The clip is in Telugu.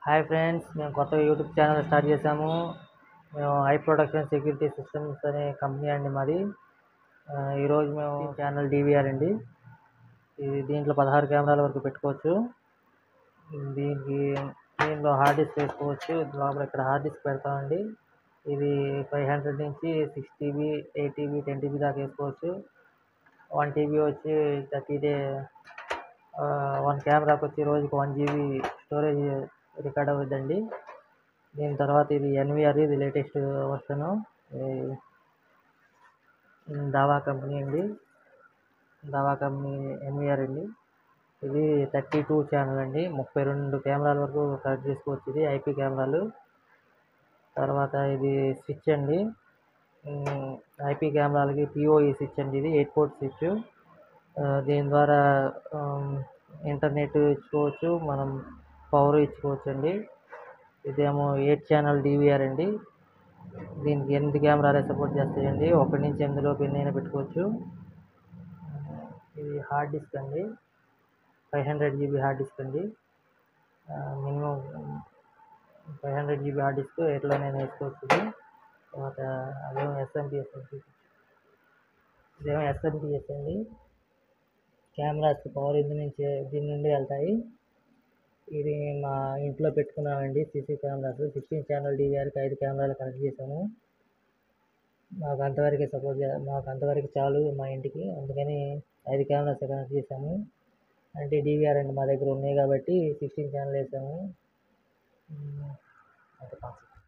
హాయ్ ఫ్రెండ్స్, మేము కొత్తగా యూట్యూబ్ ఛానల్ స్టార్ట్ చేసాము. మేము ఐ ప్రొడక్షన్ సెక్యూరిటీ సిస్టమ్స్ అనే కంపెనీ అండి మాది. ఈరోజు మేము ఛానల్ డివిఆర్ అండి. దీంట్లో 16 కెమెరాల వరకు పెట్టుకోవచ్చు. దీనికి దీనిలో హార్డ్ డిస్క్ వేసుకోవచ్చు. లోపల ఇక్కడ హార్డ్ డిస్క్ పెడతామండి. ఇది 500 నుంచి 6 TB, 8 TB, 10 TB దాకా వేసుకోవచ్చు. 1 TB వచ్చి 30 డే. 1 కెమెరాకి వచ్చి రోజుకి 1 GB స్టోరేజ్ రికార్డ్ అవుతుందండి. దీని తర్వాత ఇది ఎన్విఆర్, ఇది లేటెస్ట్ వర్షను. దావా కంపెనీ అండి, దావా కంపెనీ ఎన్విఆర్ అండి. ఇది 32 ఛానల్ అండి. 32 కెమెరాల వరకు కనెక్ట్ చేసుకోవచ్చు. ఇది ఐపీ కెమెరాలు. తర్వాత ఇది స్విచ్ అండి, ఐపీ కెమెరాలకి పిఓఈ స్విచ్ అండి. ఇది 8 పోర్ట్ స్విచ్. దీని ద్వారా ఇంటర్నెట్ ఇచ్చుకోవచ్చు, మనం పవర్ ఇచ్చుకోవచ్చు అండి. ఇదేమో 8 ఛానల్ డివిఆర్ అండి. దీనికి 8 కెమెరాలే సపోర్ట్ చేస్తాయండి. 1 నుంచి 8 లోపు ఎన్నైనా పెట్టుకోవచ్చు. ఇది హార్డ్ డిస్క్ అండి, 500 GB హార్డ్ డిస్క్ అండి. మినిమం 500 GB హార్డ్ డిస్క్ ఎట్లనైనా వేసుకోవచ్చు. తర్వాత అదేమో ఎస్ఎంపిఎస్ అండి. కెమెరాస్ పవర్ దీని నుండి వెళ్తాయి. ఇది మా ఇంట్లో పెట్టుకున్నామండి సీసీ కెమెరాస్. 16 ఛానల్ డివిఆర్కి 5 కెమెరాలు కనెక్ట్ చేసాము. మాకు అంతవరకు చాలు మా ఇంటికి, అందుకని 5 కెమెరాస్ కనెక్ట్ చేసాము. అంటే డివిఆర్ అండి మా దగ్గర ఉన్నాయి కాబట్టి 16 ఛానల్ వేసాము.